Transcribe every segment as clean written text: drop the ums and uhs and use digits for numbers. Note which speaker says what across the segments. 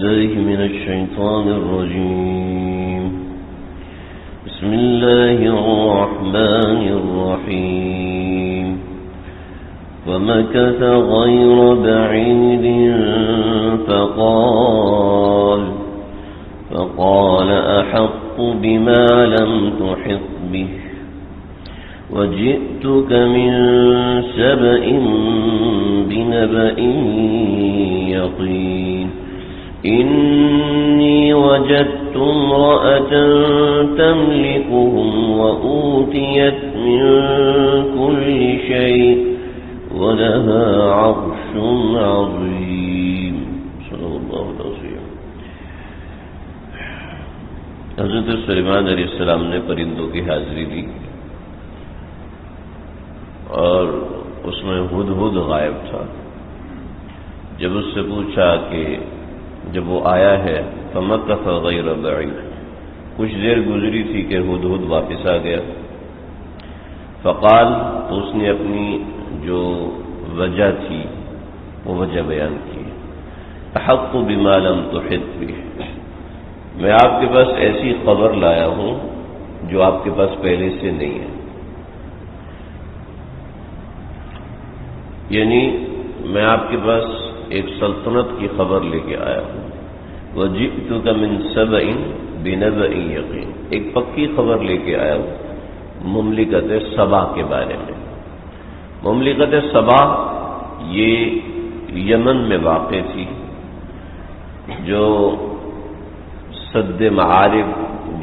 Speaker 1: بالله من الشيطان الرجيم. بسم الله الرحمن الرحيم. ومكث غير بعيد فقال أحط بما لم تحط به وجئتك من سبأ بنبأ يقين إني وجدت امرأة تملكهم وأوتيت من كل شيء ولها عرش عظيم. صلی اللہ علیہ وسلم. حضرت سلیمان علیہ السلام نے پرندوں کی حاضری لی اور اس میں ہدہد غائب تھا. جب اس سے پوچھا کہ جب وہ آیا ہے فمکث غیر بعید، کچھ دیر گزری تھی کہ ہدہد واپس آ گیا. فقال، تو اس نے اپنی جو وجہ تھی وہ وجہ بیان کی. احط بما لم تحط به، میں آپ کے پاس ایسی خبر لایا ہوں جو آپ کے پاس پہلے سے نہیں ہے. یعنی میں آپ کے پاس ایک سلطنت کی خبر لے کے آیا ہوں. وجئتک من سبأ بنبأ یقین، ایک پکی خبر لے کے آیا ہوں مملکت سبا کے بارے میں. مملکت سبا یہ یمن میں واقع تھی، جو سد معارف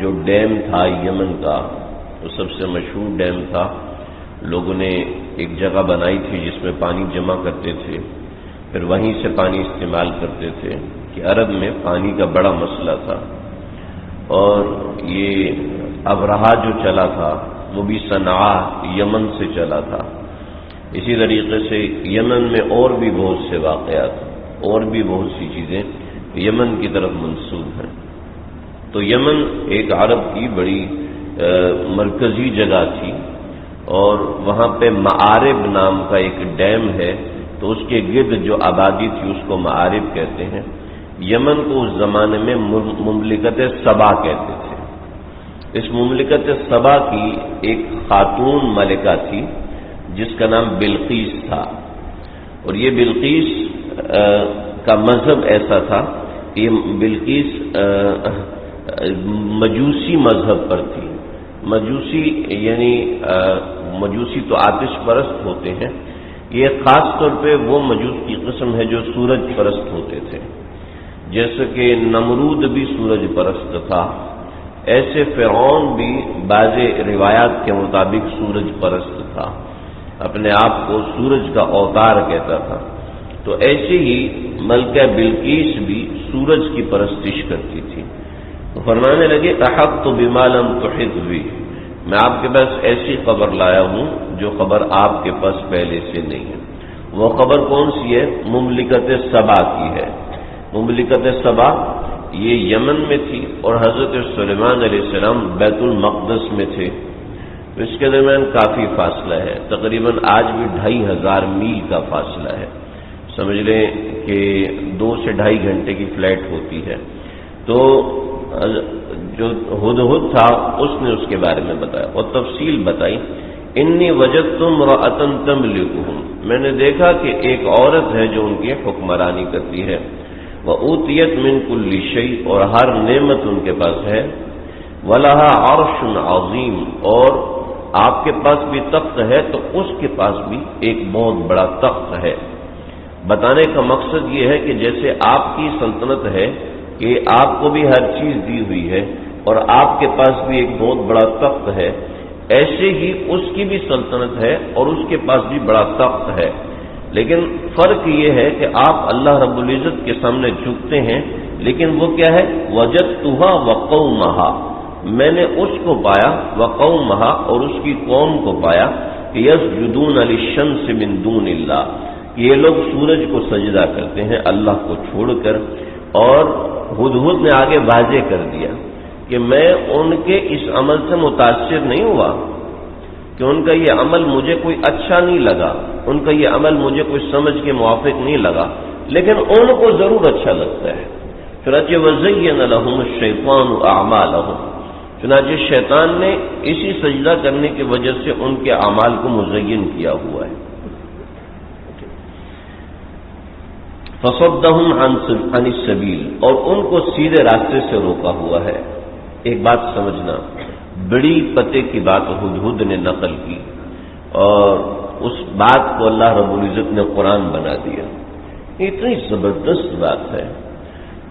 Speaker 1: جو ڈیم تھا یمن کا، وہ سب سے مشہور ڈیم تھا. لوگوں نے ایک جگہ بنائی تھی جس میں پانی جمع کرتے تھے، پھر وہیں سے پانی استعمال کرتے تھے. کہ عرب میں پانی کا بڑا مسئلہ تھا، اور یہ ابرہا جو چلا تھا وہ بھی صنعاء یمن سے چلا تھا. اسی طریقے سے یمن میں اور بھی بہت سے واقعات اور بھی بہت سی چیزیں یمن کی طرف منسوب ہیں. تو یمن ایک عرب کی بڑی مرکزی جگہ تھی، اور وہاں پہ معارب نام کا ایک ڈیم ہے، تو اس کے گرد جو آبادی تھی اس کو معارب کہتے ہیں. یمن کو اس زمانے میں مملکت سبا کہتے تھے. اس مملکت سبا کی ایک خاتون ملکہ تھی جس کا نام بلقیس تھا. اور یہ بلقیس کا مذہب ایسا تھا کہ یہ بلقیس مجوسی مذہب پر تھی. مجوسی یعنی مجوسی تو آتش پرست ہوتے ہیں، یہ خاص طور پہ وہ مجوس کی قسم ہے جو سورج پرست ہوتے تھے. جیسے کہ نمرود بھی سورج پرست تھا، ایسے فرعون بھی بعض روایات کے مطابق سورج پرست تھا، اپنے آپ کو سورج کا اوتار کہتا تھا. تو ایسے ہی ملکہ بلقیس بھی سورج کی پرستش کرتی تھی. تو فرمانے لگے احط بما لم تحط به، میں آپ کے پاس ایسی خبر لایا ہوں جو خبر آپ کے پاس پہلے سے نہیں ہے. وہ خبر کون سی ہے؟ مملکت سبا کی ہے. مملکت سبا یہ یمن میں تھی، اور حضرت سلیمان علیہ السلام بیت المقدس میں تھے. تو اس کے درمیان کافی فاصلہ ہے، تقریباً آج بھی 2500 میل کا فاصلہ ہے. سمجھ لیں کہ 2 سے 2.5 گھنٹے کی فلائٹ ہوتی ہے. تو جو ہدہد تھا اس نے اس کے بارے میں بتایا اور تفصیل بتائی. انی وجدت امرأۃ تملکہم، میں نے دیکھا کہ ایک عورت ہے جو ان کی حکمرانی کرتی ہے. وأوتیت من کل شیء، اور ہر نعمت ان کے پاس ہے. ولہا عرش عظیم، اور آپ کے پاس بھی تخت ہے تو اس کے پاس بھی ایک بہت بڑا تخت ہے. بتانے کا مقصد یہ ہے کہ جیسے آپ کی سلطنت ہے کہ آپ کو بھی ہر چیز دی ہوئی ہے اور آپ کے پاس بھی ایک بہت بڑا تخت ہے، ایسے ہی اس کی بھی سلطنت ہے اور اس کے پاس بھی بڑا تخت ہے. لیکن فرق یہ ہے کہ آپ اللہ رب العزت کے سامنے جھکتے ہیں، لیکن وہ کیا ہے؟ وجدتھا وقومھا، میں نے اس کو پایا، وقومھا، اور اس کی قوم کو پایا، کہ یسجدون للشمس من دون اللہ، کہ یہ لوگ سورج کو سجدہ کرتے ہیں اللہ کو چھوڑ کر. اور ہدہد نے آگے واضح کر دیا کہ میں ان کے اس عمل سے متاثر نہیں ہوا، کہ ان کا یہ عمل مجھے کوئی اچھا نہیں لگا، ان کا یہ عمل مجھے کوئی سمجھ کے موافق نہیں لگا، لیکن ان کو ضرور اچھا لگتا ہے. چنانچہ وزین لهم الشیطان اعمالهم، چنانچہ شیطان نے اسی سجدہ کرنے کی وجہ سے ان کے اعمال کو مزین کیا ہوا ہے۔ فصدهم عن السبیل، اور ان کو سیدھے راستے سے روکا ہوا ہے۔ ایک بات سمجھنا، بڑی پتے کی بات ہدہد نے نقل کی، اور اس بات کو اللہ رب العزت نے قرآن بنا دیا۔ اتنی زبردست بات ہے،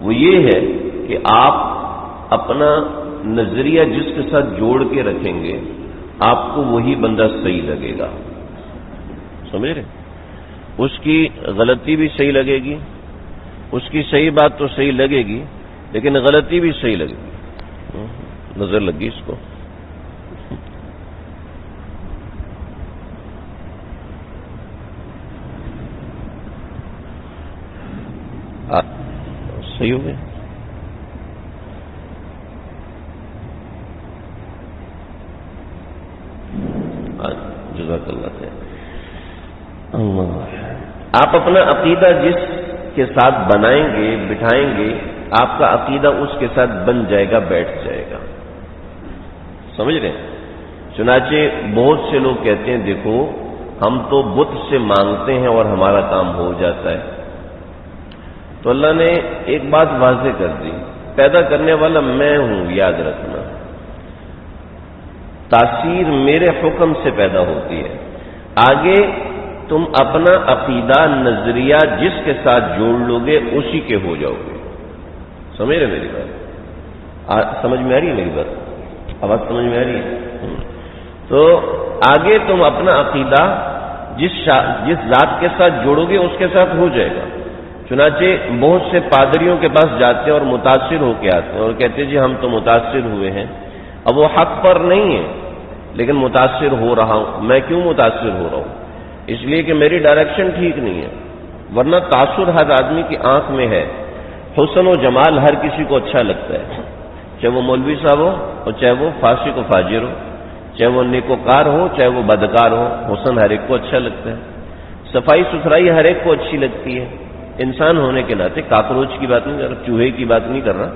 Speaker 1: وہ یہ ہے کہ آپ اپنا نظریہ جس کے ساتھ جوڑ کے رکھیں گے آپ کو وہی بندہ صحیح لگے گا، سمجھ رہے؟ اس کی غلطی بھی صحیح لگے گی، اس کی صحیح بات تو صحیح لگے گی لیکن غلطی بھی صحیح لگے گی۔ نظر لگی اس کو؟ صحیح ہو گیا؟ جزاک اللہ خیر۔ آپ اپنا عقیدہ جس کے ساتھ بنائیں گے، بٹھائیں گے، آپ کا عقیدہ اس کے ساتھ بن جائے گا، بیٹھ جائے گا، سمجھ رہے ہیں؟ چنانچہ بہت سے لوگ کہتے ہیں دیکھو ہم تو بت سے مانگتے ہیں اور ہمارا کام ہو جاتا ہے۔ تو اللہ نے ایک بات واضح کر دی، پیدا کرنے والا میں ہوں، یاد رکھنا، تاثیر میرے حکم سے پیدا ہوتی ہے۔ آگے تم اپنا عقیدہ، نظریہ جس کے ساتھ جوڑ لو گے اسی کے ہو جاؤ گے، سمجھ رہے میری بات؟ سمجھ میں آ رہی ہے میری بات؟ آواز سمجھ میں آ رہی ہے؟ تو آگے تم اپنا عقیدہ جس ذات کے ساتھ جوڑو گے اس کے ساتھ ہو جائے گا۔ چنانچہ بہت سے پادریوں کے پاس جاتے ہیں اور متاثر ہو کے آتے ہیں اور کہتے ہیں جی ہم تو متاثر ہوئے ہیں، اب وہ حق پر نہیں ہے لیکن متاثر ہو رہا ہوں۔ میں کیوں متاثر ہو رہا ہوں؟ اس لیے کہ میری ڈائریکشن ٹھیک نہیں ہے، ورنہ تاثر ہر آدمی کی آنکھ میں ہے۔ حسن و جمال ہر کسی کو اچھا لگتا ہے، چاہے وہ مولوی صاحب ہو اور چاہے وہ فاسق و فاجر ہو، چاہے وہ نیکوکار ہو چاہے وہ بدکار ہو، حسن ہر ایک کو اچھا لگتا ہے، صفائی ستھرائی ہر ایک کو اچھی لگتی ہے۔ انسان ہونے کے ناطے، کاکروچ کی بات نہیں کر رہا، چوہے کی بات نہیں کر رہا،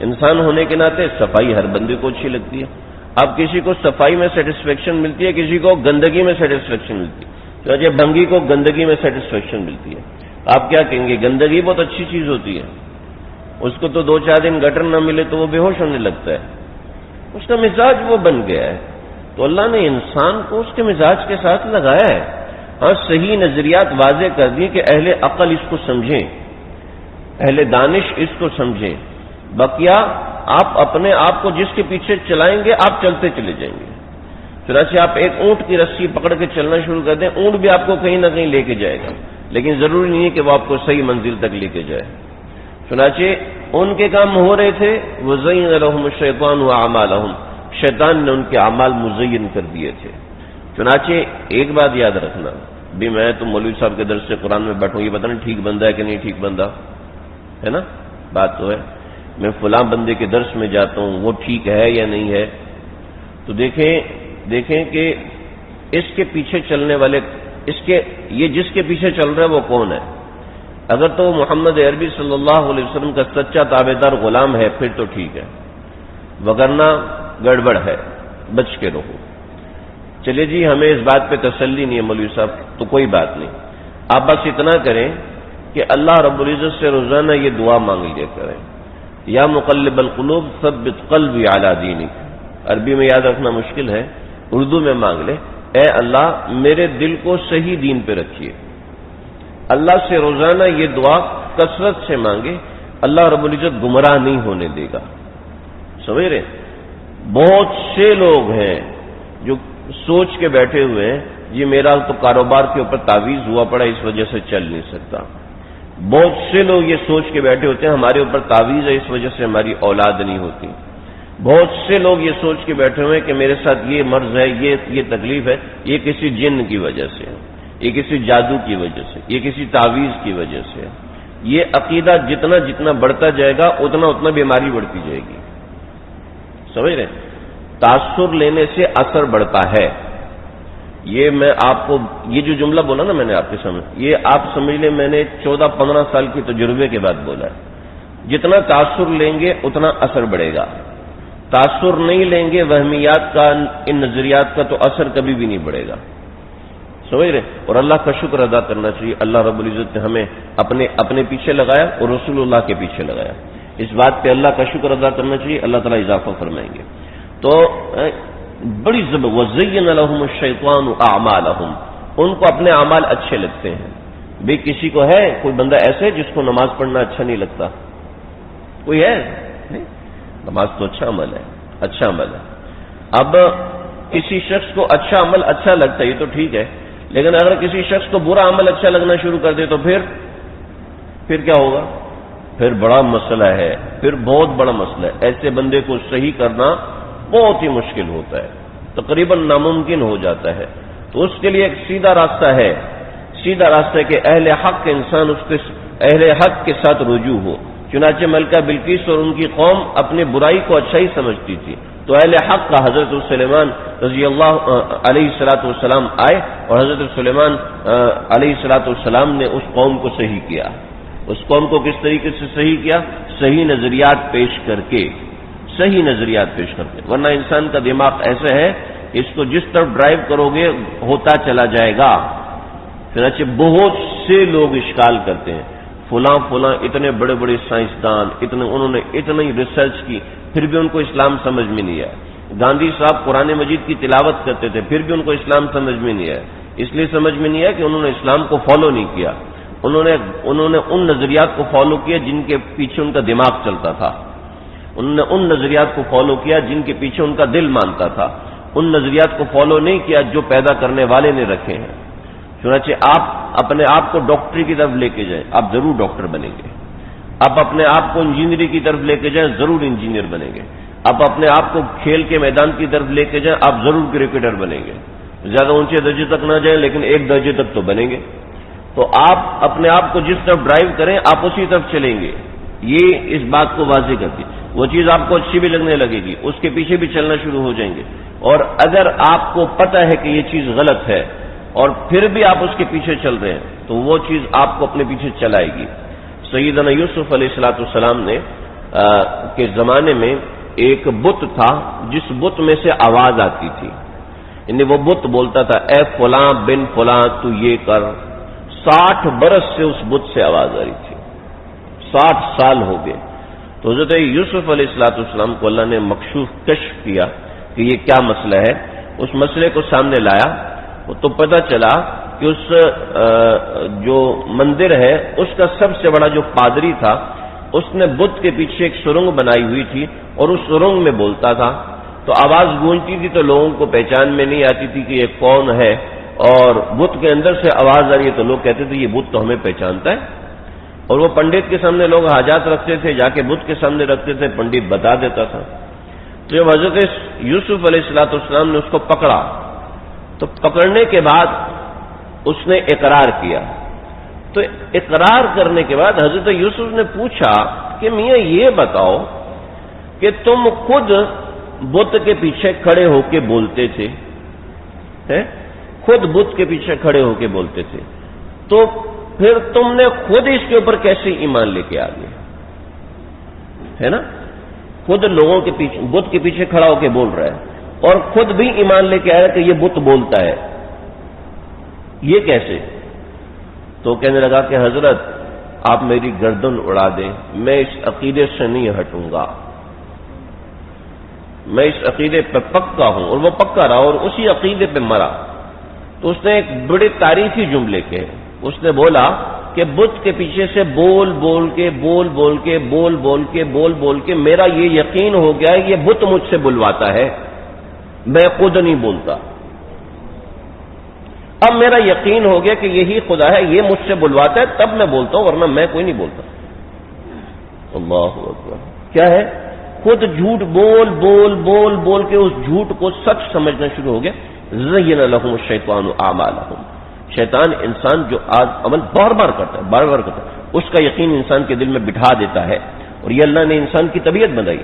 Speaker 1: انسان ہونے کے ناطے صفائی ہر بندے کو اچھی لگتی ہے۔ اب کسی کو صفائی میں سیٹسفیکشن ملتی ہے، کسی کو گندگی میں سیٹسفیکشن ملتی ہے، چنانچہ بھنگی کو گندگی میں سیٹسفیکشن ملتی ہے۔ آپ کیا کہیں گے؟ گندگی بہت اچھی چیز ہوتی ہے، اس کو تو 2-4 دن گٹر نہ ملے تو وہ بے ہوش ہونے لگتا ہے، اس کا مزاج وہ بن گیا ہے۔ تو اللہ نے انسان کو اس کے مزاج کے ساتھ لگایا ہے۔ ہاں صحیح نظریات واضح کر دیے کہ اہل عقل اس کو سمجھیں، اہل دانش اس کو سمجھیں، بقیہ آپ اپنے آپ کو جس کے پیچھے چلائیں گے آپ چلتے چلے جائیں گے۔ چنانچہ آپ ایک اونٹ کی رسی پکڑ کے چلنا شروع کر دیں، اونٹ بھی آپ کو کہیں نہ کہیں لے کے جائے گا، لیکن ضروری نہیں ہے کہ وہ آپ کو صحیح منزل تک لے کے جائے۔ چنانچہ ان کے کام ہو رہے تھے، وَزَيَّنَ لَهُمُ الشَّيْطَانُ أَعْمَالَهُمْ، شیطان نے ان کے اعمال مزین کر دیے تھے۔ چنانچہ ایک بات یاد رکھنا، بھی میں تو مولوی صاحب کے درس سے قرآن میں بیٹھوں، یہ پتہ نہیں ٹھیک بندہ ہے کہ نہیں ٹھیک بندہ ہے نا، بات تو ہے۔ میں فلاں بندے کے درس میں جاتا ہوں، وہ ٹھیک ہے یا نہیں ہے، تو دیکھیں کہ اس کے پیچھے چلنے والے، یہ جس کے پیچھے چل رہا ہے وہ کون ہے؟ اگر تو وہ محمد عربی صلی اللہ علیہ وسلم کا سچا تابعدار غلام ہے پھر تو ٹھیک ہے، وگرنہ گڑبڑ ہے، بچ کے رہو۔ چلے جی ہمیں اس بات پہ تسلی نہیں ہے مولوی صاحب، تو کوئی بات نہیں، آپ بس اتنا کریں کہ اللہ رب العزت سے روزانہ یہ دعا مانگ لیا کریں، یا مقلب القلوب ثبت قلبی علی دینک۔ عربی میں یاد رکھنا مشکل ہے، اردو میں مانگ لے، اے اللہ میرے دل کو صحیح دین پہ رکھیے۔ اللہ سے روزانہ یہ دعا کثرت سے مانگے، اللہ رب العزت گمراہ نہیں ہونے دے گا، سمجھ رہے؟ بہت سے لوگ ہیں جو سوچ کے بیٹھے ہوئے ہیں جی میرا تو کاروبار کے اوپر تعویذ ہوا پڑا اس وجہ سے چل نہیں سکتا۔ بہت سے لوگ یہ سوچ کے بیٹھے ہوتے ہیں ہمارے اوپر تعویذ ہے اس وجہ سے ہماری اولاد نہیں ہوتی۔ بہت سے لوگ یہ سوچ کے بیٹھے ہوئے ہیں کہ میرے ساتھ یہ مرض ہے، یہ تکلیف ہے، یہ کسی جن کی وجہ سے ہے، یہ کسی جادو کی وجہ سے، یہ کسی تعویذ کی وجہ سے۔ یہ عقیدہ جتنا جتنا بڑھتا جائے گا اتنا اتنا بیماری بڑھتی جائے گی، سمجھ رہے؟ تاثر لینے سے اثر بڑھتا ہے۔ یہ میں آپ کو یہ جو جملہ بولا نا میں نے آپ کے سامنے، یہ آپ سمجھ لیں میں نے 14-15 سال کے تجربے کے بعد بولا ہے۔ جتنا تاثر لیں گے اتنا اثر بڑھے گا، تاثر نہیں لیں گے وہمیات کا، ان نظریات کا، تو اثر کبھی بھی نہیں بڑھے گا. سمجھ رہے؟ اور اللہ کا شکر ادا کرنا چاہیے، اللہ رب العزت نے ہمیں اپنے پیچھے لگایا اور رسول اللہ کے پیچھے لگایا. اس بات پہ اللہ کا شکر ادا کرنا چاہیے، اللہ تعالیٰ اضافہ فرمائیں گے. تو بڑی وَزَيَّنَ لَهُمُ الشَّيْطَانُ أَعْمَالَهُمْ، ان کو اپنے اعمال اچھے لگتے ہیں. بھئی کسی کو ہے کوئی بندہ ایسے جس کو نماز پڑھنا اچھا نہیں لگتا؟ کوئی ہے؟ نہیں. نماز تو اچھا عمل ہے، اچھا عمل ہے. اب کسی شخص کو اچھا عمل اچھا لگتا ہے یہ تو ٹھیک ہے، لیکن اگر کسی شخص کو برا عمل اچھا لگنا شروع کر دے تو پھر کیا ہوگا؟ پھر بڑا مسئلہ ہے، پھر بہت بڑا مسئلہ ہے. ایسے بندے کو صحیح کرنا بہت ہی مشکل ہوتا ہے، تقریباً ناممکن ہو جاتا ہے. تو اس کے لیے ایک سیدھا راستہ ہے کہ اہل حق کے انسان اہل حق کے ساتھ رجوع ہو. چنانچہ ملکہ بلقیس اور ان کی قوم اپنے برائی کو اچھا ہی سمجھتی تھی، تو اہل حق کا حضرت سلیمان رضی اللہ علیہ الصلوۃ والسلام آئے اور حضرت سلیمان علیہ الصلوۃ والسلام نے اس قوم کو صحیح کیا. اس قوم کو کس طریقے سے صحیح کیا؟ صحیح نظریات پیش کر کے. ورنہ انسان کا دماغ ایسا ہے کہ اس کو جس طرف ڈرائیو کرو گے ہوتا چلا جائے گا. چنانچہ بہت سے لوگ اشکال کرتے ہیں، فلاں اتنے بڑے بڑے سائنسدان، انہوں نے اتنی ریسرچ کی، پھر بھی ان کو اسلام سمجھ میں نہیں آیا. گاندھی صاحب قرآن مجید کی تلاوت کرتے تھے، پھر بھی ان کو اسلام سمجھ میں نہیں آیا. اس لیے سمجھ میں نہیں آیا کہ انہوں نے اسلام کو فالو نہیں کیا. انہوں نے ان نظریات کو فالو کیا جن کے پیچھے ان کا دماغ چلتا تھا. انہوں نے ان نظریات کو فالو کیا جن کے پیچھے ان کا دل مانتا تھا. ان نظریات کو فالو نہیں کیا جو پیدا کرنے والے نے رکھے ہیں. چنانچہ آپ اپنے آپ کو ڈاکٹری کی طرف لے کے جائیں، آپ ضرور ڈاکٹر بنیں گے. آپ اپنے آپ کو انجینئرنگ کی طرف لے کے جائیں، ضرور انجینئر بنیں گے. آپ اپنے آپ کو کھیل کے میدان کی طرف لے کے جائیں، آپ ضرور کرکٹر بنیں گے. زیادہ اونچے درجے تک نہ جائیں لیکن ایک درجے تک تو بنیں گے. تو آپ اپنے آپ کو جس طرف ڈرائیو کریں آپ اسی طرف چلیں گے. یہ اس بات کو واضح کرتی، وہ چیز آپ کو اچھی بھی لگنے لگے گی، اس کے پیچھے بھی چلنا شروع ہو جائیں گے. اور اگر آپ کو پتہ ہے کہ یہ چیز غلط ہے اور پھر بھی آپ اس کے پیچھے چل رہے ہیں تو وہ چیز آپ کو اپنے پیچھے چلائے گی. سیدنا یوسف علیہ الصلوۃ والسلام نے کے زمانے میں ایک بت تھا جس بت میں سے آواز آتی تھی. یعنی وہ بت بولتا تھا اے فلاں بن فلاں تو یہ کر. 60 برس سے اس بت سے آواز آ رہی تھی، 60 سال ہو گئے. تو حضرت یوسف علیہ الصلوۃ والسلام کو اللہ نے مکشوف کشف کیا کہ یہ کیا مسئلہ ہے. اس مسئلے کو سامنے لایا تو پتہ چلا کہ اس جو مندر ہے اس کا سب سے بڑا جو پادری تھا اس نے بت کے پیچھے ایک سرنگ بنائی ہوئی تھی اور اس سرنگ میں بولتا تھا. تو آواز گونجتی تھی تو لوگوں کو پہچان میں نہیں آتی تھی کہ یہ کون ہے، اور بت کے اندر سے آواز آ رہی ہے تو لوگ کہتے تھے یہ بت تو ہمیں پہچانتا ہے. اور وہ پنڈت کے سامنے لوگ حاجات رکھتے تھے، جا کے بت کے سامنے رکھتے تھے، پنڈت بتا دیتا تھا. تو جب حضرت یوسف علیہ الصلوۃ والسلام نے اس کو پکڑا تو پکڑنے کے بعد اس نے اقرار کیا. تو اقرار کرنے کے بعد حضرت یوسف نے پوچھا کہ میاں یہ بتاؤ کہ تم خود بت کے پیچھے کھڑے ہو کے بولتے تھے، خود بت کے پیچھے کھڑے ہو کے بولتے تھے، تو پھر تم نے خود اس کے اوپر کیسے ایمان لے کے آ گئے؟ ہے نا، خود لوگوں کے پیچھے بت کے پیچھے کھڑا ہو کے بول رہا ہے اور خود بھی ایمان لے کے آیا کہ یہ بت بولتا ہے، یہ کیسے؟ تو کہنے لگا کہ حضرت آپ میری گردن اڑا دیں، میں اس عقیدے سے نہیں ہٹوں گا، میں اس عقیدے پہ پکا ہوں. اور وہ پکا رہا اور اسی عقیدے پہ مرا. تو اس نے ایک بڑے تاریخی جملے کہے. اس نے بولا کہ بت کے پیچھے سے بول بول کے میرا یہ یقین ہو گیا یہ بت مجھ سے بلواتا ہے، میں خود نہیں بولتا. اب میرا یقین ہو گیا کہ یہی خدا ہے، یہ مجھ سے بلواتا ہے تب میں بولتا ہوں، ورنہ میں کوئی نہیں بولتا. اللہ اکبر. کیا ہے؟ خود جھوٹ بول کے اس جھوٹ کو سچ سمجھنا شروع ہو گیا. زین لہم الشیطان اعمالہم. شیطان انسان جو عمل بار بار کرتا ہے اس کا یقین انسان کے دل میں بٹھا دیتا ہے. اور یہ اللہ نے انسان کی طبیعت بنائی.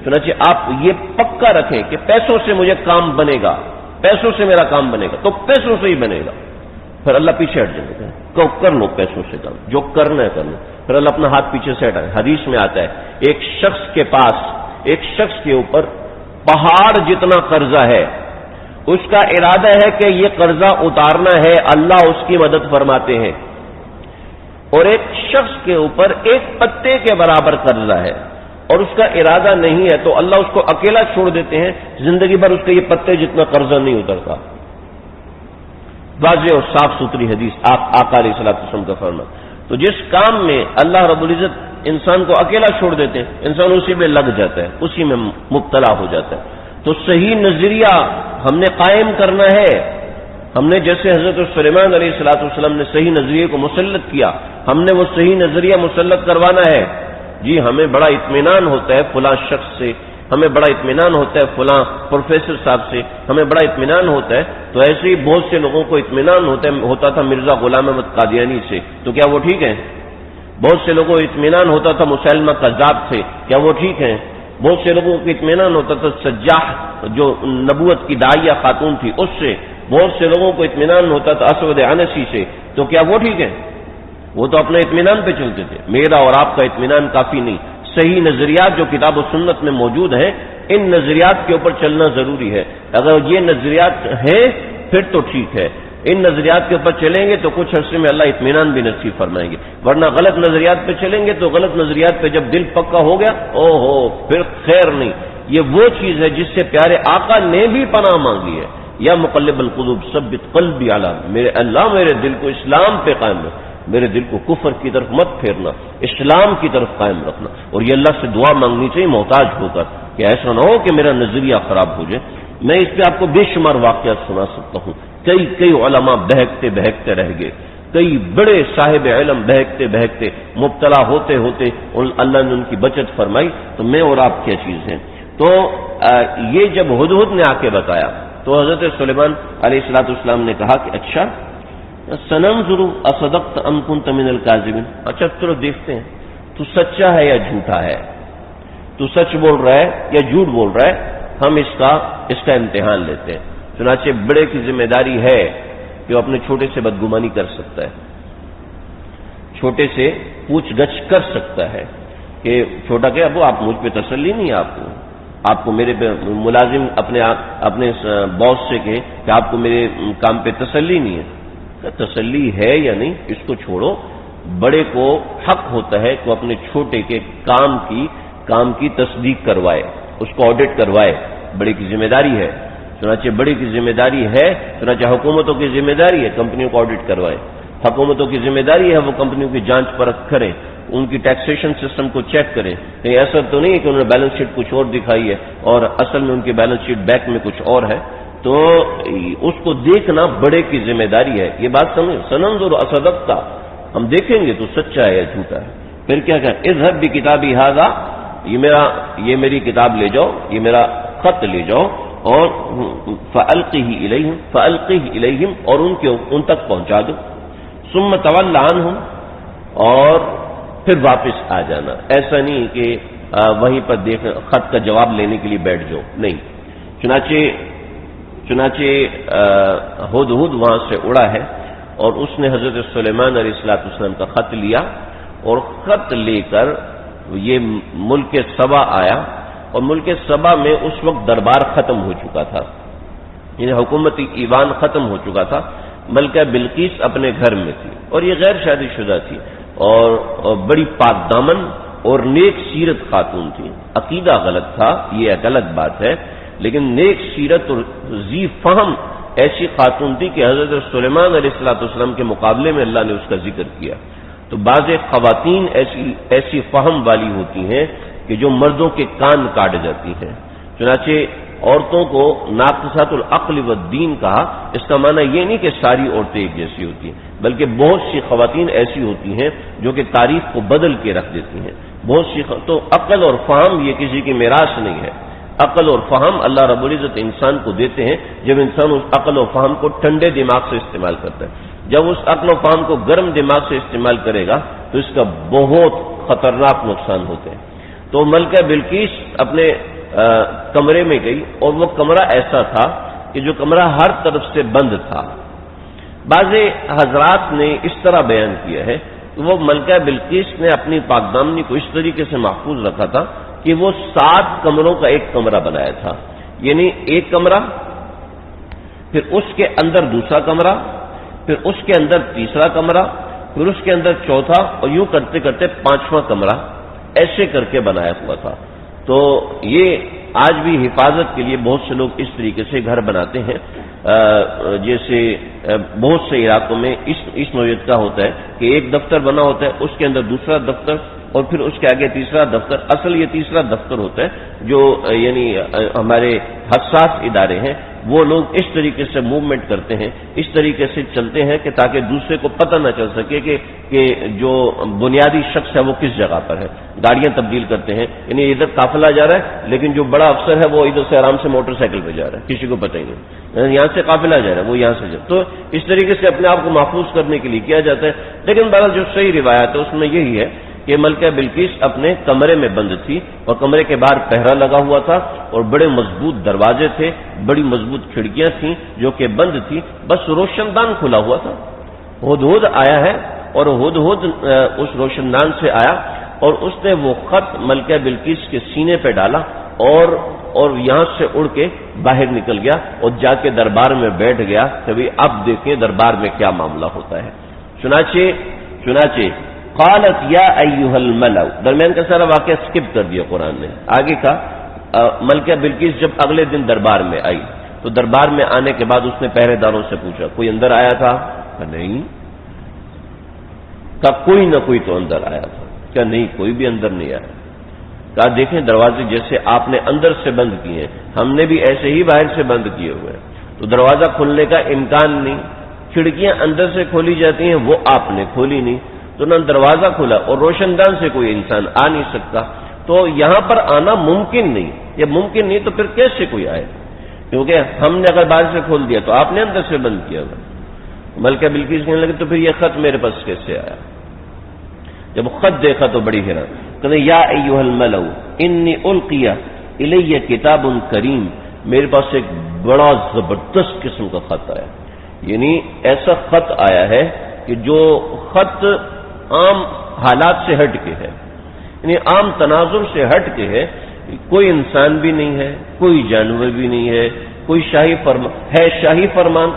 Speaker 1: چنانچہ آپ یہ پکا رکھیں کہ پیسوں سے مجھے کام بنے گا، پیسوں سے میرا کام بنے گا، تو پیسوں سے ہی بنے گا. پھر اللہ پیچھے ہٹ جائے گا، کر لو پیسوں سے کام، جو کرنا ہے کر لو. پھر اللہ اپنا ہاتھ پیچھے سے ہٹائے. حدیث میں آتا ہے ایک شخص کے پاس، ایک شخص کے اوپر پہاڑ جتنا قرضہ ہے، اس کا ارادہ ہے کہ یہ قرضہ اتارنا ہے، اللہ اس کی مدد فرماتے ہیں. اور ایک شخص کے اوپر ایک پتے کے برابر قرضہ ہے اور اس کا ارادہ نہیں ہے، تو اللہ اس کو اکیلا چھوڑ دیتے ہیں، زندگی بھر اس کا یہ پتے جتنا قرضہ نہیں اترتا. واضح اور صاف ستھری حدیث آقا علیہ الصلوۃ والسلام کا فرمان. تو جس کام میں اللہ رب العزت انسان کو اکیلا چھوڑ دیتے ہیں، انسان اسی میں لگ جاتا ہے، اسی میں مبتلا ہو جاتا ہے. تو صحیح نظریہ ہم نے قائم کرنا ہے. ہم نے جیسے حضرت سلیمان علیہ الصلوۃ والسلام نے صحیح نظریے کو مسلط کیا، ہم نے وہ صحیح نظریہ مسلط کروانا ہے. جی ہمیں بڑا اطمینان ہوتا ہے فلاں شخص سے، ہمیں بڑا اطمینان ہوتا ہے فلاں پروفیسر صاحب سے، ہمیں بڑا اطمینان ہوتا ہے. تو ایسے ہی بہت سے لوگوں کو اطمینان ہوتا تھا مرزا غلام احمد قادیانی سے، تو کیا وہ ٹھیک ہے؟ بہت سے لوگوں کو اطمینان ہوتا تھا مسیلمہ کذاب سے، کیا وہ ٹھیک ہیں؟ بہت سے لوگوں کو اطمینان ہوتا تھا سجاح جو نبوت کی داعیہ خاتون تھی اس سے، بہت سے لوگوں کو اطمینان ہوتا تھا اسود عنسی سے، تو کیا وہ ٹھیک ہے؟ وہ تو اپنے اطمینان پہ چلتے تھے. میرا اور آپ کا اطمینان کافی نہیں. صحیح نظریات جو کتاب و سنت میں موجود ہیں، ان نظریات کے اوپر چلنا ضروری ہے. اگر یہ نظریات ہیں پھر تو ٹھیک ہے، ان نظریات کے اوپر چلیں گے تو کچھ عرصے میں اللہ اطمینان بھی نصیب فرمائیں گے. ورنہ غلط نظریات پہ چلیں گے تو غلط نظریات پہ جب دل پکا ہو گیا پھر خیر نہیں. یہ وہ چیز ہے جس سے پیارے آقا نے بھی پناہ مانگی ہے. یا مقلب القلوب ثبت قلبی علی، میرے اللہ میرے دل کو اسلام پہ قائم رکھ، میرے دل کو کفر کی طرف مت پھیرنا، اسلام کی طرف قائم رکھنا. اور یہ اللہ سے دعا مانگنی چاہیے محتاج ہو کر کہ ایسا نہ ہو کہ میرا نظریہ خراب ہو جائے. میں اس پہ آپ کو بے شمار واقعات سنا سکتا ہوں. کئی علماء بہکتے بہکتے رہ گئے، کئی بڑے صاحب علم بہکتے بہکتے مبتلا ہوتے ہوتے اللہ نے ان کی بچت فرمائی. تو میں اور آپ کیا چیز ہیں. تو یہ جب ہدہد نے آ کے بتایا تو حضرت سلیمان علیہ الصلوۃ والسلام نے کہا کہ اچھا سننظر اصدقت ام کنت من الکاذبین، اچھا چلو دیکھتے ہیں تو سچا ہے یا جھوٹا ہے، تو سچ بول رہا ہے یا جھوٹ بول رہا ہے، ہم اس کا امتحان لیتے ہیں. چنانچہ بڑے کی ذمہ داری ہے کہ وہ اپنے چھوٹے سے بدگمانی کر سکتا ہے، چھوٹے سے پوچھ گچھ کر سکتا ہے کہ چھوٹا کہ ابو آپ مجھ پہ تسلی نہیں ہے، آپ کو میرے پہ ملازم اپنے باس سے کہے کہ آپ کو میرے کام پہ تسلی نہیں ہے. تسلی ہے یا نہیں اس کو چھوڑو. بڑے کو حق ہوتا ہے کہ اپنے چھوٹے کے کام کی تصدیق کروائے، اس کو آڈٹ کروائے. بڑے کی ذمہ داری ہے. چنانچہ بڑے کی ذمہ داری ہے، چنانچہ حکومتوں کی ذمہ داری ہے کمپنیوں کو آڈٹ کروائے. حکومتوں کی ذمہ داری ہے وہ کمپنیوں کی جانچ پرکھ کریں، ان کی ٹیکسیشن سسٹم کو چیک کریں. کہیں ایسا تو نہیں ہے کہ انہوں نے بیلنس شیٹ کچھ اور دکھائی ہے اور اصل میں ان کی بیلنس شیٹ بیک میں کچھ اور ہے. تو اس کو دیکھنا بڑے کی ذمہ داری ہے. یہ بات سمجھ سننظر اصدقت، ہم دیکھیں گے تو سچا ہے یا جھوٹا ہے. پھر کیا کہ اذهب بکتابی ھذا، یہ میری کتاب لے جاؤ، یہ میرا خط لے جاؤ اور فألقه الیہم اور ان تک پہنچا دو. ثم تول عنہم، اور پھر واپس آ جانا. ایسا نہیں کہ وہیں پر خط کا جواب لینے کے لیے بیٹھ جاؤ، نہیں. چنانچہ ہدہد وہاں سے اڑا ہے اور اس نے حضرت سلیمان علیہ الصلوۃ والسلام کا خط لیا اور خط لے کر یہ ملک سبا آیا. اور ملک سبا میں اس وقت دربار ختم ہو چکا تھا، یعنی حکومتی ایوان ختم ہو چکا تھا. ملکہ بلقیس اپنے گھر میں تھی اور یہ غیر شادی شدہ تھی اور بڑی پاک دامن اور نیک سیرت خاتون تھی. عقیدہ غلط تھا یہ ایک الگ بات ہے، لیکن نیک سیرت اور ذی فہم ایسی خاتون تھی کہ حضرت سلیمان علیہ الصلوۃ والسلام کے مقابلے میں اللہ نے اس کا ذکر کیا. تو بعض خواتین ایسی فہم والی ہوتی ہیں کہ جو مردوں کے کان کاٹ جاتی ہیں. چنانچہ عورتوں کو ناقصات العقل والدین کہا. اس کا معنی یہ نہیں کہ ساری عورتیں ایک جیسی ہوتی ہیں، بلکہ بہت سی خواتین ایسی ہوتی ہیں جو کہ تاریخ کو بدل کے رکھ دیتی ہیں. بہت سی تو عقل اور فہم یہ کسی کی میراث نہیں ہے. عقل اور فہم اللہ رب العزت انسان کو دیتے ہیں جب انسان اس عقل و فہم کو ٹھنڈے دماغ سے استعمال کرتا ہے. جب اس عقل و فہم کو گرم دماغ سے استعمال کرے گا تو اس کا بہت خطرناک نقصان ہوتے ہیں. تو ملکہ بلقیس اپنے کمرے میں گئی اور وہ کمرہ ایسا تھا کہ جو کمرہ ہر طرف سے بند تھا. بعض حضرات نے اس طرح بیان کیا ہے کہ وہ ملکہ بلقیس نے اپنی پاکدامنی کو اس طریقے سے محفوظ رکھا تھا کہ وہ 7 کمروں کا ایک کمرہ بنایا تھا، یعنی ایک کمرہ، پھر اس کے اندر دوسرا کمرہ، پھر اس کے اندر تیسرا کمرہ، پھر اس کے اندر چوتھا، اور یوں کرتے کرتے 5واں کمرہ ایسے کر کے بنایا ہوا تھا۔ تو یہ آج بھی حفاظت کے لیے بہت سے لوگ اس طریقے سے گھر بناتے ہیں، جیسے بہت سے علاقوں میں اس نوعیت کا ہوتا ہے کہ ایک دفتر بنا ہوتا ہے، اس کے اندر دوسرا دفتر، اور پھر اس کے آگے تیسرا دفتر۔ اصل یہ تیسرا دفتر ہوتا ہے جو یعنی ہمارے حساس ادارے ہیں، وہ لوگ اس طریقے سے موومنٹ کرتے ہیں، اس طریقے سے چلتے ہیں کہ تاکہ دوسرے کو پتہ نہ چل سکے کہ جو بنیادی شخص ہے وہ کس جگہ پر ہے۔ گاڑیاں تبدیل کرتے ہیں، یعنی ادھر قافلہ جا رہا ہے لیکن جو بڑا افسر ہے وہ ادھر سے آرام سے موٹر سائیکل پہ جا رہا ہے، کسی کو پتہ ہی نہیں، یہاں سے قافلہ جا رہا ہے وہ یہاں سے جا، تو اس طریقے سے اپنے آپ کو محفوظ کرنے کے لیے کیا جاتا ہے۔ لیکن بہرحال جو صحیح روایت ہے اس میں یہی ہے کہ ملکہ بلقیس اپنے کمرے میں بند تھی، اور کمرے کے باہر پہرا لگا ہوا تھا، اور بڑے مضبوط دروازے تھے، بڑی مضبوط کھڑکیاں تھیں جو کہ بند تھی، بس روشن دان کھلا ہوا تھا۔ ہدہد آیا ہے، اور ہدہد اس روشن دان سے آیا، اور اس نے وہ خط ملکہ بلقیس کے سینے پہ ڈالا، اور یہاں سے اڑ کے باہر نکل گیا، اور جا کے دربار میں بیٹھ گیا کہ بھئی اب دیکھیں دربار میں کیا معاملہ ہوتا ہے۔ چنانچہ قالت یا ایھا الملأ، درمیان کا سارا واقعہ سکپ کر دیا قرآن نے، آگے کا ملکہ بلقیس جب اگلے دن دربار میں آئی تو دربار میں آنے کے بعد اس نے پہرے داروں سے پوچھا کوئی اندر آیا تھا؟ کہ نہیں۔ کہا کوئی نہ کوئی تو اندر آیا تھا؟ کہ نہیں کوئی بھی اندر نہیں آیا۔ کہا دیکھیں دروازے جیسے آپ نے اندر سے بند کیے ہیں ہم نے بھی ایسے ہی باہر سے بند کیے ہوئے ہیں، تو دروازہ کھلنے کا امکان نہیں، کھڑکیاں اندر سے کھولی جاتی ہیں وہ آپ نے کھولی نہیں، تو نہ دروازہ کھلا اور روشن دان سے کوئی انسان آ نہیں سکتا، تو یہاں پر آنا ممکن نہیں۔ یہ ممکن نہیں تو پھر کیسے کوئی آئے؟ کیونکہ ہم نے اگر باہر سے کھول دیا تو آپ نے اندر سے بند کیا ہوا۔ ملکہ بلقیس کہنے لگے تو پھر یہ خط میرے پاس کیسے آیا؟ جب خط دیکھا تو بڑی حیران، کہتے یا ایھا الملأ انی القی الی کتاب کریم، میرے پاس ایک بڑا زبردست قسم کا خط آیا، یعنی ایسا خط آیا ہے کہ جو خط عام حالات سے ہٹ کے ہے، یعنی عام تناظر سے ہٹ کے ہے، کوئی انسان بھی نہیں ہے، کوئی جانور بھی نہیں ہے، کوئی شاہی فرمان ہے، شاہی فرمان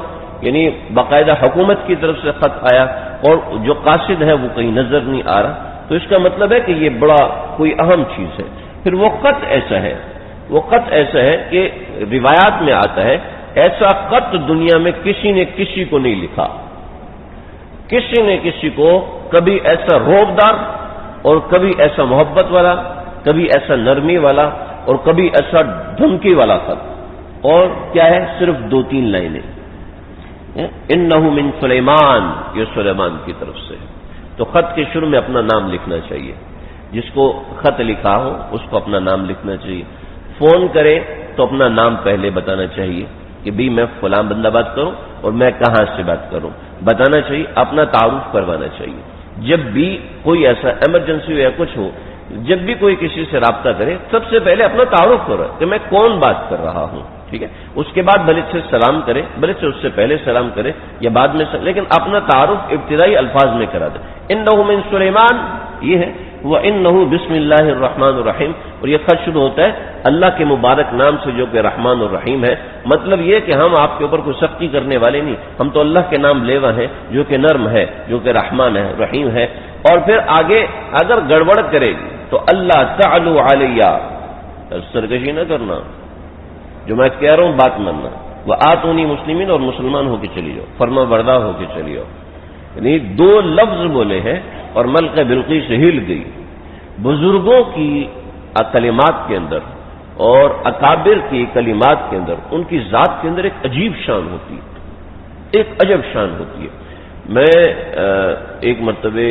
Speaker 1: یعنی باقاعدہ حکومت کی طرف سے خط آیا، اور جو قاصد ہے وہ کہیں نظر نہیں آ رہا، تو اس کا مطلب ہے کہ یہ بڑا کوئی اہم چیز ہے۔ پھر وہ خط ایسا ہے کہ روایات میں آتا ہے ایسا خط دنیا میں کسی نے کسی کو نہیں لکھا، کسی نے کسی کو کبھی ایسا روبدار، اور کبھی ایسا محبت والا، کبھی ایسا نرمی والا، اور کبھی ایسا دھمکی والا خط، اور کیا ہے صرف 2-3 لائنیں، انہ من سلیمان، یہ سلیمان کی طرف سے۔ تو خط کے شروع میں اپنا نام لکھنا چاہیے، جس کو خط لکھا ہو اس کو اپنا نام لکھنا چاہیے، فون کرے تو اپنا نام پہلے بتانا چاہیے کہ بھی میں فلاں بندہ بات کروں اور میں کہاں سے بات کروں، بتانا چاہیے، اپنا تعارف کروانا چاہیے۔ جب بھی کوئی ایسا ایمرجنسی ہو یا کچھ ہو، جب بھی کوئی کسی سے رابطہ کرے سب سے پہلے اپنا تعارف کرو کہ میں کون بات کر رہا ہوں، ٹھیک ہے؟ اس کے بعد بھلے سے سلام کرے، بھلے سے اس سے پہلے سلام کرے یا بعد میں لیکن اپنا تعارف ابتدائی الفاظ میں کرا دے۔ انہ من سلیمان، یہ ہے وہ انہ بسم اللہ الرحمن الرحیم، اور یہ خط شروع ہوتا ہے اللہ کے مبارک نام سے جو کہ رحمان الرحیم ہے۔ مطلب یہ کہ ہم آپ کے اوپر کوئی سختی کرنے والے نہیں، ہم تو اللہ کے نام لیوا ہیں جو کہ نرم ہے، جو کہ رحمان ہے، رحیم ہے۔ اور پھر آگے اگر گڑبڑ کرے گی تو اللہ تعلو علیہ، سرکشی نہ کرنا، جو میں کہہ رہا ہوں بات ماننا، وہ آتونی مسلمین، اور مسلمان ہو کے چلی جاؤ، فرما بردار ہو کے چلی جاؤ۔ یعنی 2 لفظ بولے ہیں اور ملکہ بلقیس ہل گئی۔ بزرگوں کی کلمات کے اندر اور اکابر کی کلمات کے اندر ان کی ذات کے اندر ایک عجیب شان ہوتی ہے، ایک عجب شان ہوتی ہے۔ میں ایک مرتبہ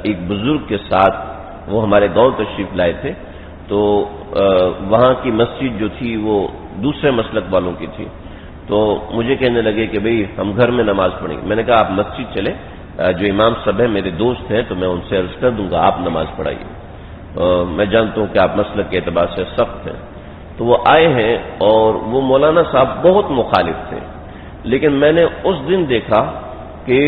Speaker 1: ایک بزرگ کے ساتھ، وہ ہمارے گاؤں تشریف لائے تھے، تو وہاں کی مسجد جو تھی وہ دوسرے مسلک والوں کی تھی، تو مجھے کہنے لگے کہ بھئی ہم گھر میں نماز پڑھیں گے۔ میں نے کہا آپ مسجد چلیں، جو امام صاحب ہیں میرے دوست ہیں تو میں ان سے عرض کر دوں گا آپ نماز پڑھائیے، میں جانتا ہوں کہ آپ مسلک کے اعتبار سے سخت ہیں۔ تو وہ آئے ہیں اور وہ مولانا صاحب بہت مخالف تھے، لیکن میں نے اس دن دیکھا کہ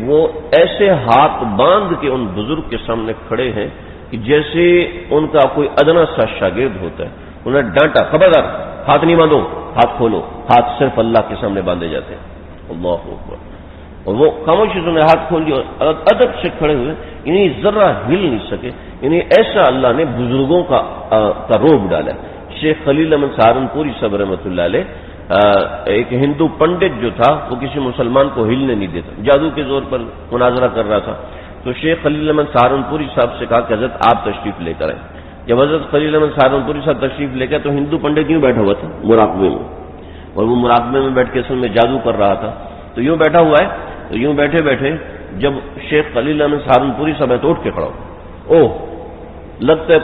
Speaker 1: وہ ایسے ہاتھ باندھ کے ان بزرگ کے سامنے کھڑے ہیں کہ جیسے ان کا کوئی ادنا سا شاگرد ہوتا ہے. انہیں ڈانٹا، خبردار ہاتھ نہیں باندھو، ہاتھ کھولو. ہاتھ صرف اللہ کے سامنے باندھے جاتے ہیں. اللہ اکبر. اور وہ خاموشی سے ہاتھ کھول دیا، ادب سے کھڑے ہوئے، انہیں ذرا ہل نہیں سکے. یعنی ایسا اللہ نے بزرگوں کا روب ڈالا. شیخ خلیل احمد سہارنپوری صاحب رحمۃ اللہ علیہ، ایک ہندو پنڈت جو تھا وہ کسی مسلمان کو ہلنے نہیں دیتا، جادو کے زور پر مناظرہ کر رہا تھا. تو شیخ خلیل احمد سہارنپوری صاحب سے کہا کہ حضرت آپ تشریف لے کر آئے. جب حضرت خلیل احمد سہارنپوری صاحب تشریف لے کر تو ہندو پنڈت یوں بیٹھا ہوا تھا مراقبے میں، اور وہ مراقبے میں بیٹھ کے اصل میں جادو کر رہا تھا. تو یوں بیٹھا ہوا ہے، تو یوں بیٹھے بیٹھے جب شیخ خلیل احمد سہارنپوری صاحب ہے تو اٹھ کے کھڑا ہو، اوہ لگتا ہے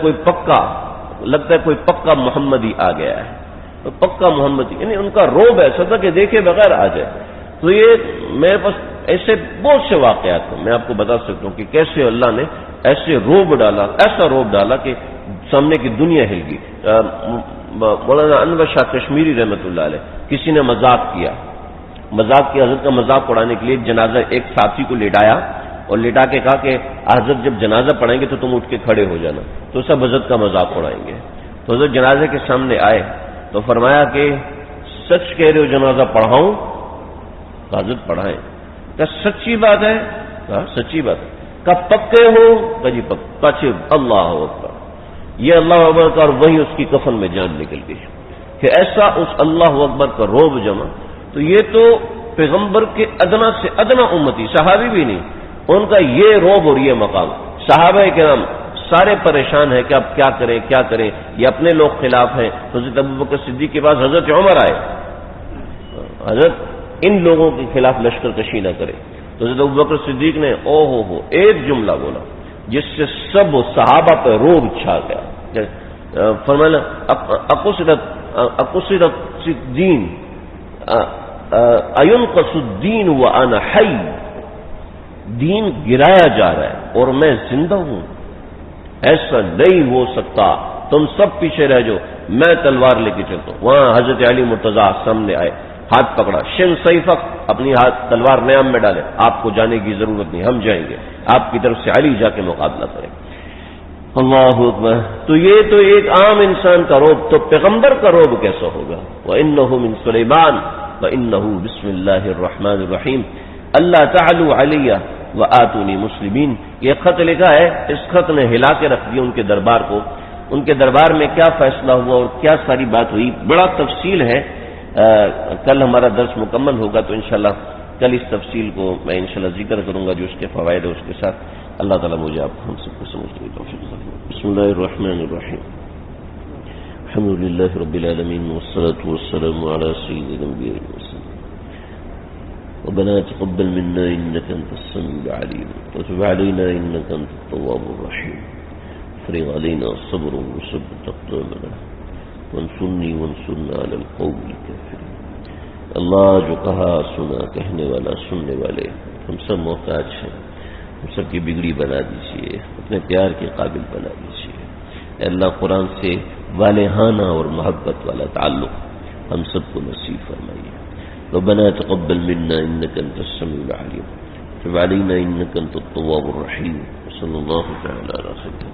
Speaker 1: کوئی پکا محمدی آ گیا ہے. تو پکا محمدی یعنی ان کا روب ایسا تھا کہ دیکھے بغیر آ جائے. تو یہ میرے پاس ایسے بہت سے واقعات ہیں، میں آپ کو بتا سکتا ہوں کہ کیسے اللہ نے ایسے ایسا روب ڈالا کہ سامنے کی دنیا ہل گئی. مولانا انور شاہ کشمیری رحمۃ اللہ علیہ، کسی نے مذاق کیا حضرت کا مذاق اڑانے کے لیے جنازہ ایک ساتھی کو لٹایا اور لٹا کے کہا کہ حضرت جب جنازہ پڑھیں گے تو تم اٹھ کے کھڑے ہو جانا، تو سب حضرت کا مذاق اڑائیں گے. تو حضرت جنازے کے سامنے آئے تو فرمایا کہ سچ کہہ رہے ہو جنازہ پڑھاؤں؟ تو حضرت پڑھائیں. کہا سچی بات ہے؟ کہا سچی بات ہے. کہا پکے ہو؟ کہا جی پکا. اللہ اکبر. یہ اللہ اکبر کا، اور وہیں اس کی کفن میں جان نکل گئی کہ ایسا اس اللہ اکبر کا روب جمع. تو یہ تو پیغمبر کے ادنا سے ادنا امتی، صحابی بھی نہیں، ان کا یہ روب اور یہ مقام. صحابہ کرام سارے پریشان ہیں کہ اب کیا کریں، یہ اپنے لوگ خلاف ہیں. حضرت ابوبکر صدیق کے پاس حضرت عمر آئے، حضرت ان لوگوں کے خلاف لشکر کشی نہ کرے. تو حضرت ابوبکر صدیق نے ہو ایک جملہ بولا جس سے سب صحابہ پہ روب چھا گیا. فرمایا اقصرت الدین اینقص الدین وانا حی، دین گرایا جا رہا ہے اور میں زندہ ہوں، ایسا نہیں ہو سکتا، تم سب پیچھے رہ جاؤ، میں تلوار لے کے چلتا ہوں. وہاں حضرت علی مرتضیٰ سامنے آئے، ہاتھ پکڑا، شن سیفک، اپنی ہاتھ تلوار نیام میں ڈالے، آپ کو جانے کی ضرورت نہیں، ہم جائیں گے، آپ کی طرف سے علی جا کے مقابلہ کریں. اللہ اکبر. تو یہ تو ایک عام انسان کا روب، تو پیغمبر کا روب کیسا ہوگا؟ وَإِنَّهُ مِن سُلَيْمَانَ وَإِنَّهُ بِسْمِ اللَّهِ الرَّحْمَنِ الرَّحِيمِ اللہ تعالوا علیہ وآتونی مسلمین. یہ خط لکھا ہے، اس خط نے ہلا کے رکھ دیا ان کے دربار کو. ان کے دربار میں کیا فیصلہ ہوا اور کیا ساری بات ہوئی، بڑا تفصیل ہے. کل ہمارا درس مکمل ہوگا تو انشاءاللہ کل اس تفصیل کو میں انشاءاللہ ذکر کروں گا، جو اس کے فوائد ہے اس کے ساتھ. اللہ تعالیٰ مجھے آپ ہم سب کو سمجھنے کی توفیق دے. بسم اللہ الرحمن الرحیم. الحمد للہ رب العالمین والصلاة والسلام علی سید الانبیاء والمرسلین. ربنا تقبل منا انك انت السميع العليم وتب علينا انك انت التواب الرحيم. افرغ علينا صبرا وثبت اقدامنا وانصرنا على القوم الكافرين. اللہ جو کہا سنا، کہنے والا سننے والے، ہم سب محتاج ہیں، ہم سب کی بگڑی بنا دیجیے، اپنے پیار کے قابل بنا دیجیے. اے اللہ قرآن سے والہانہ اور محبت والا تعلق ہم سب کو نصیب فرمائیے. ربنا تقبل منا انك انت السميع العليم وتب علينا انك انت التواب الرحيم. صلی اللہ تعالی علی سیدنا